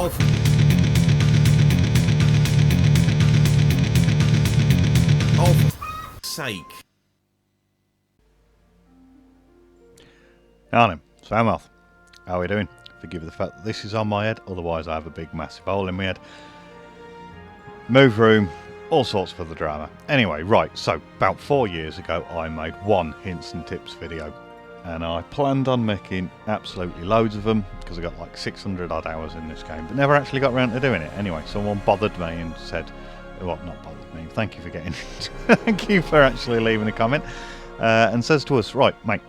Oh, for sake. Arnhem, Samouth, how are we doing? Forgive the fact that this is on my head, otherwise I have a big massive hole in my head. Move room, all sorts for the drama. Anyway, right, so about 4 years ago I made one hints and tips video, and I planned on making absolutely loads of them because I got like 600 odd hours in this game, but never actually got around to doing it. Anyway, someone bothered me and said, well, not bothered me, thank you for getting thank you for actually leaving a comment, and says to us, right mate,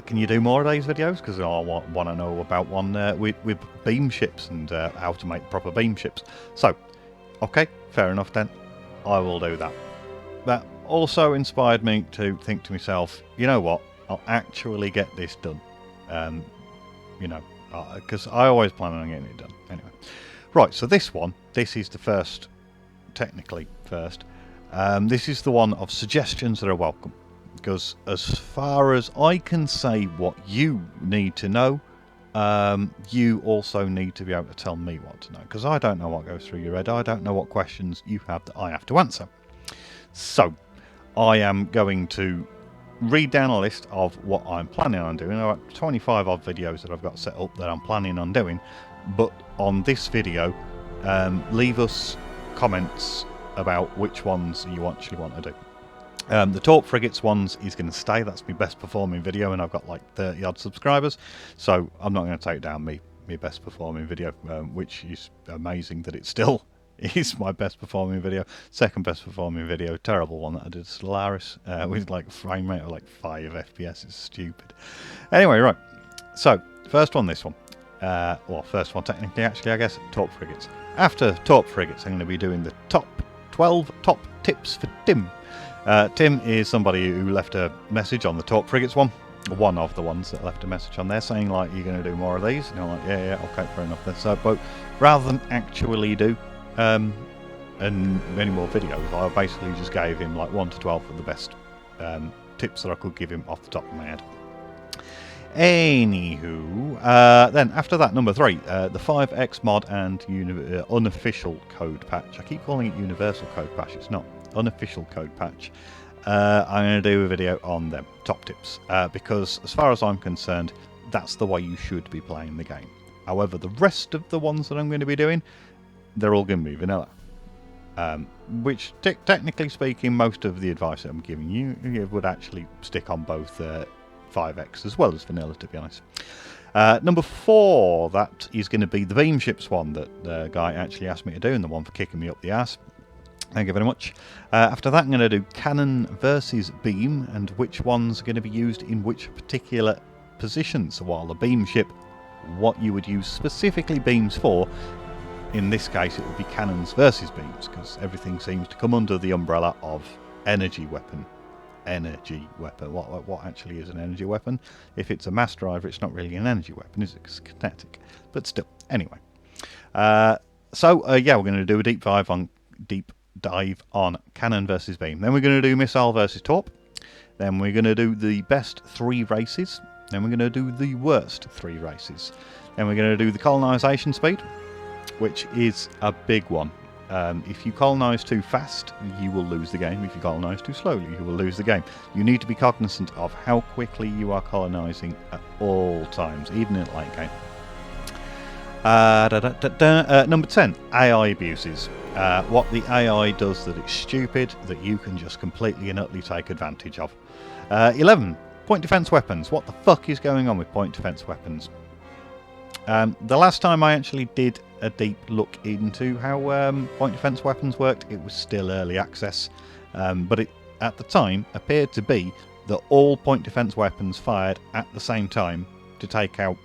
can you do more of these videos? Because I want to know about one with beam ships and how to make proper beam ships. So, okay, fair enough then. I will do that. That also inspired me to think to myself, you know what? I'll actually get this done. You know, because I always plan on getting it done. Anyway, right. So this is the first, technically first. This is the one of suggestions that are welcome. Because as far as I can say what you need to know, you also need to be able to tell me what to know. Because I don't know what goes through your head. I don't know what questions you have that I have to answer. So, I am going to read down a list of what I'm planning on doing. I've got 25 odd videos that I've got set up that I'm planning on doing. But on this video, leave us comments about which ones you actually want to do. The Torp Frigates ones is going to stay. That's my best performing video, and I've got like 30 odd subscribers, so I'm not going to take down my best performing video, which is amazing that it still is my best performing video. Second best performing video, terrible one that I did Solaris with like frame rate of like 5 FPS. It's stupid. Anyway, right, so first one, this one, well, first one technically, actually, I guess, Torp Frigates. After Torp Frigates, I'm going to be doing the top 12 top tips for Tim. Tim is somebody who left a message on the Torp Frigates one of the ones that left a message on there saying like, you're going to do more of these, and I'm like, yeah, okay, fair enough then. So, but rather than actually do and many more videos, I basically just gave him like 1 to 12 of the best tips that I could give him off the top of my head. Anywho, then after that, number 3, the 5X mod and unofficial code patch. I keep calling it universal code patch, it's not. Unofficial code patch. I'm going to do a video on them, top tips, because as far as I'm concerned, that's the way you should be playing the game. However, the rest of the ones that I'm going to be doing, they're all going to be vanilla. Which, technically speaking, most of the advice that I'm giving you would actually stick on both 5X as well as vanilla, to be honest. Number 4, that is going to be the beam ships one that the guy actually asked me to do, and the one for kicking me up the ass. Thank you very much. After that, I'm going to do cannon versus beam and which ones are going to be used in which particular positions. So while the beam ship, what you would use specifically beams for, in this case it would be cannons versus beams, because everything seems to come under the umbrella of energy weapon. Energy weapon. What actually is an energy weapon? If it's a mass driver, it's not really an energy weapon, is it? It's kinetic. But still, anyway. Yeah, we're going to do a deep dive on cannon versus beam. Then we're going to do missile versus torp. Then we're going to do the best 3 races. Then we're going to do the worst 3 races. Then we're going to do the colonisation speed, which is a big one. If you colonise too fast, you will lose the game. If you colonise too slowly, you will lose the game. You need to be cognizant of how quickly you are colonising at all times, even in late game. Number 10, AI abuses. What the AI does that it's stupid, that you can just completely and utterly take advantage of. 11, point defense weapons. What the fuck is going on with point defense weapons? The last time I actually did a deep look into how point defense weapons worked, it was still early access, but it at the time appeared to be that all point defense weapons fired at the same time to take out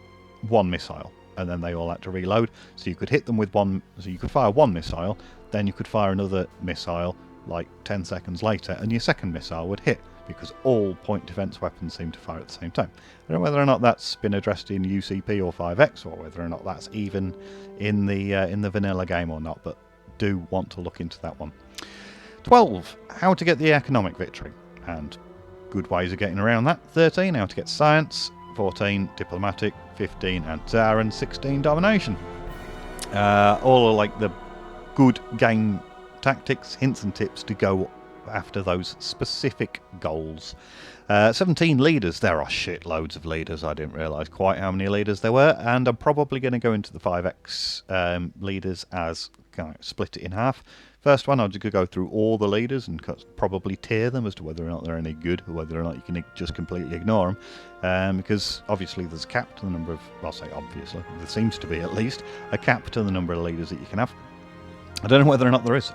one missile, and then they all had to reload. So you could hit them with one, so you could fire one missile, then you could fire another missile like 10 seconds later, and your second missile would hit, because all point defense weapons seem to fire at the same time. I don't know whether or not that's been addressed in UCP or 5X, or whether or not that's even in the vanilla game or not, but do want to look into that one. 12, how to get the economic victory, and good ways of getting around that. 13, how to get science. 14, diplomatic. 15, Antaran. 16, domination. all are like the good game tactics, hints and tips to go after those specific goals. 17 leaders. There are shitloads of leaders. I didn't realise quite how many leaders there were, and I'm probably going to go into the 5x leaders as kind of split it in half. First one, I'll just go through all the leaders and probably tier them as to whether or not they're any good or whether or not you can just completely ignore them. Because obviously there's a cap to the number of, well, I'll say obviously, there seems to be at least a cap to the number of leaders that you can have. I don't know whether or not there is,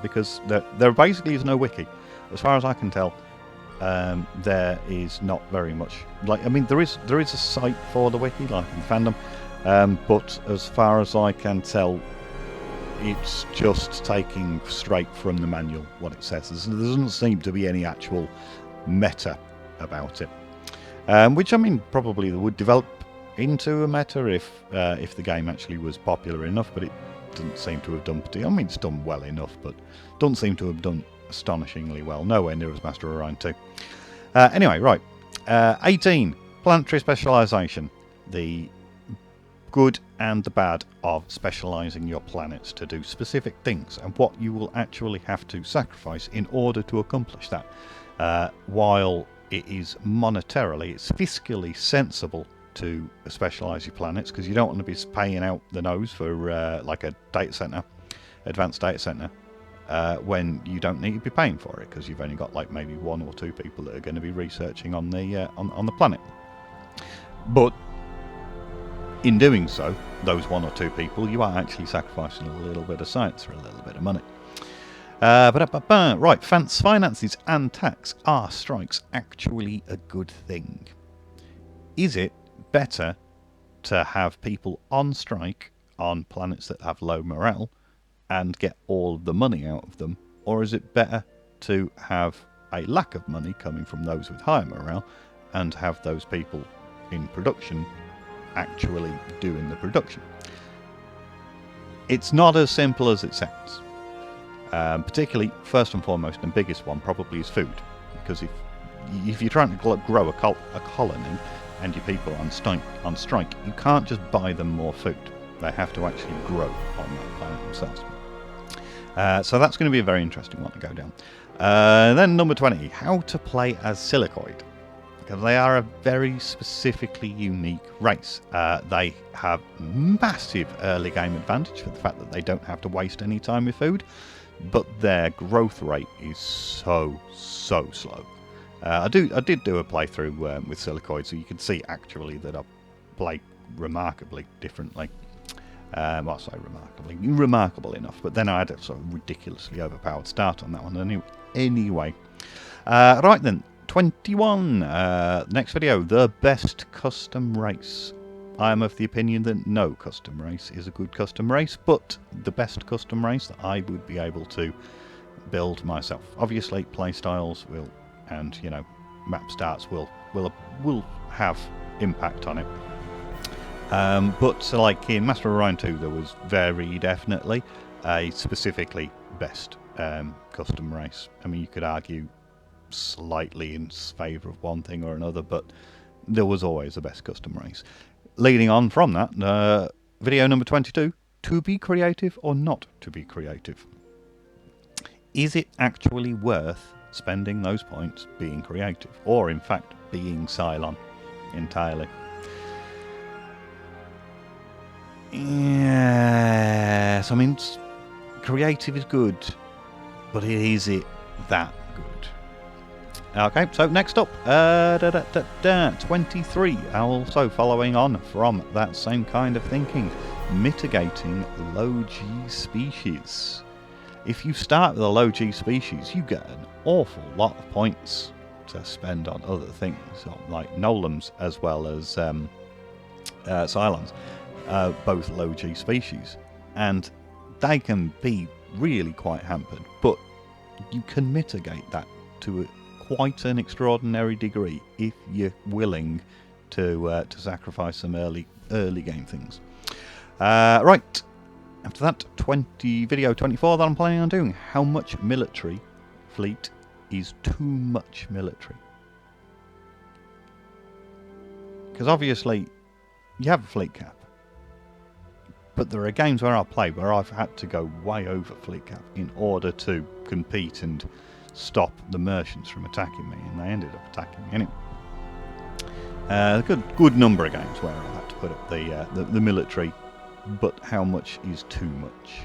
because there basically is no wiki. As far as I can tell, there is not very much. Like, I mean, there is a site for the wiki, like in fandom, but as far as I can tell, it's just taking straight from the manual what it says. There doesn't seem to be any actual meta about it, which, I mean, probably would develop into a meta if the game actually was popular enough, but it doesn't seem to have done. I mean, it's done well enough, but doesn't seem to have done astonishingly well. Nowhere near as Master of Orion 2. Anyway, right. 18. Planetary specialisation. The good and the bad of specialising your planets to do specific things, and what you will actually have to sacrifice in order to accomplish that. While it is monetarily, it's fiscally sensible to specialise your planets, because you don't want to be paying out the nose for like a data centre, advanced data centre, when you don't need to be paying for it, because you've only got like maybe 1 or 2 people that are going to be researching on the on the planet. But in doing so, those 1 or 2 people, you are actually sacrificing a little bit of science for a little bit of money. Right, finances and tax. Are strikes actually a good thing? Is it better to have people on strike on planets that have low morale and get all of the money out of them, or is it better to have a lack of money coming from those with higher morale and have those people in production actually doing the production? It's not as simple as it sounds. Particularly, first and foremost, and biggest one probably is food, because if you're trying to grow a colony and your people are on strike, you can't just buy them more food. They have to actually grow on that planet themselves. So that's going to be a very interesting one to go down. Then number 20, how to play as Silicoid. Because they are a very specifically unique race. They have massive early game advantage for the fact that they don't have to waste any time with food, but their growth rate is so slow. I did do a playthrough with Silicoid, so you can see actually that I play remarkably differently. Well, I say remarkable enough, but then I had a sort of ridiculously overpowered start on that one anyway. Right then, 21. Next video, the best custom race. I am of the opinion that no custom race is a good custom race, but the best custom race that I would be able to build myself. Obviously, playstyles will, and map starts will have impact on it. But like in Master of Orion 2, there was very definitely a specifically best custom race. I mean, you could argue slightly in favour of one thing or another, but there was always the best custom race. Leading on from that, video number 22, to be creative or not to be creative. Is it actually worth spending those points being creative, or in fact being Cylon entirely? Yes, I mean, creative is good, but is it that good? Okay, so next up, 23, also following on from that same kind of thinking, mitigating low G species. If you start with a low G species, you get an awful lot of points to spend on other things, like Nolums as well as Cylons, both low G species, and they can be really quite hampered, but you can mitigate that to quite an extraordinary degree if you're willing to sacrifice some early game things. Right, after that, video 24 that I'm planning on doing. How much military fleet is too much military? Because obviously you have a fleet cap, But there are games where I've played where I've had to go way over fleet cap in order to compete and stop the merchants from attacking me, and they ended up attacking me anyway. A good number of games where I had to put up the military, but how much is too much?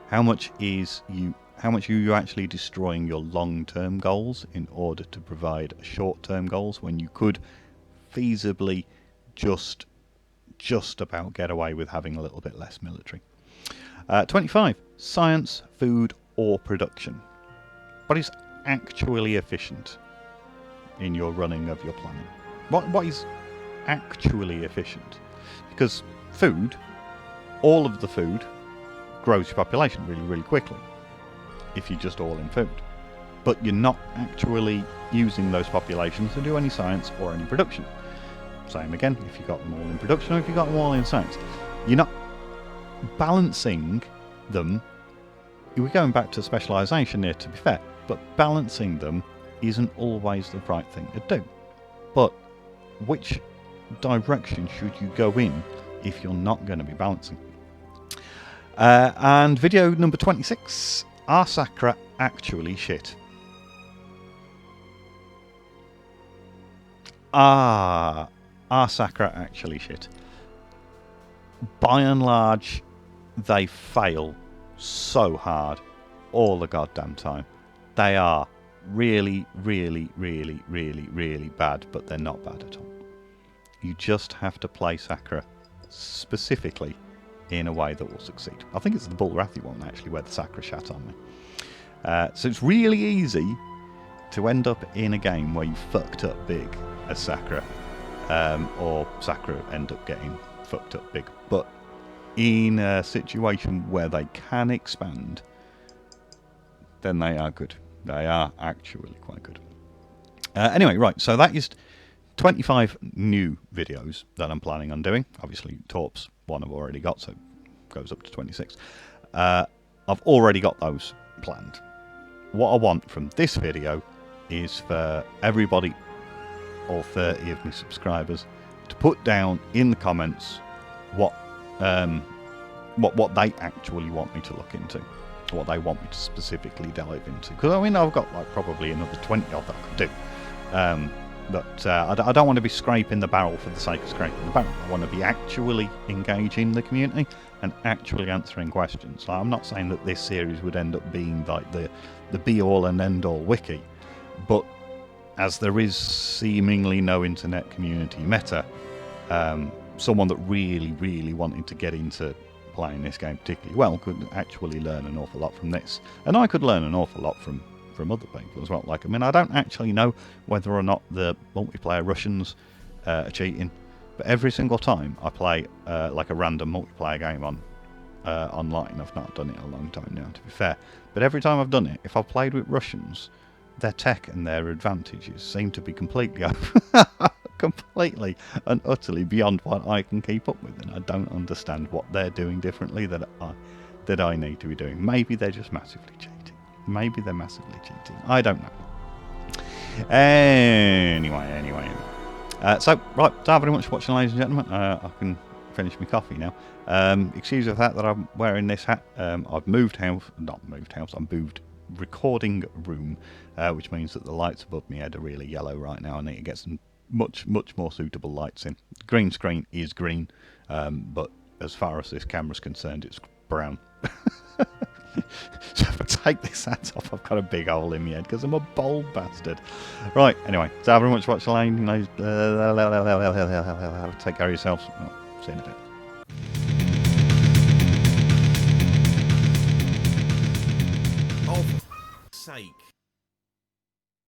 How much are you actually destroying your long-term goals in order to provide short-term goals when you could feasibly just about get away with having a little bit less military? 25. Science, food, or production. What is actually efficient in your running of your planet? What is actually efficient? Because food, all of the food, grows your population really, really quickly if you're just all in food. But you're not actually using those populations to do any science or any production. Same again, if you got them all in production or if you got them all in science. You're not balancing them. We're going back to specialisation here, to be fair, but balancing them isn't always the right thing to do. But which direction should you go in if you're not going to be balancing? And video number 26. Are Sacra actually shit? Are Sacra actually shit? By and large, they fail so hard all the goddamn time. They are really, really, really, really, really bad, but they're not bad at all. You just have to play Sacra specifically in a way that will succeed. I think it's the Bullrathy one, actually, where the Sacra shat on me. So it's really easy to end up in a game where you fucked up big as Sacra, or Sacra end up getting fucked up big. But in a situation where they can expand, then they are good. They are actually quite good. Anyway, right, so that is 25 new videos that I'm planning on doing. Obviously, Torp's one I've already got, so it goes up to 26. I've already got those planned. What I want from this video is for everybody, all 30 of my subscribers, to put down in the comments what they actually want me to look into, what they want me to specifically delve into. Because I mean, I've got like probably another 20 odd that I could do. But I don't want to be scraping the barrel for the sake of scraping the barrel. I want to be actually engaging the community and actually answering questions. Like, I'm not saying that this series would end up being like the be-all and end-all wiki, but as there is seemingly no internet community meta, someone that really, really wanted to get into playing this game particularly well could actually learn an awful lot from this. And I could learn an awful lot from other people as well. Like, I mean, I don't actually know whether or not the multiplayer Russians are cheating, but every single time I play like a random multiplayer game on online, I've not done it in a long time now, to be fair, but every time I've done it, if I've played with Russians, their tech and their advantages seem to be completely completely and utterly beyond what I can keep up with, and I don't understand what they're doing differently that I need to be doing. Maybe they're just massively cheating. Maybe they're massively cheating. I don't know. Anyway. So, right, thank you very much for watching, ladies and gentlemen. I can finish my coffee now. Excuse the fact that I'm wearing this hat. I've moved house. I've moved recording room, which means that the lights above me head are really yellow right now. I need to get some much more suitable lights in. The green screen is green, but as far as this camera's concerned, it's brown. So if I take this hat off, I've got a big hole in my head because I'm a bold bastard. Right, anyway, thank you very much for watching. Take care of yourselves. See you in a bit. Oh, for sake.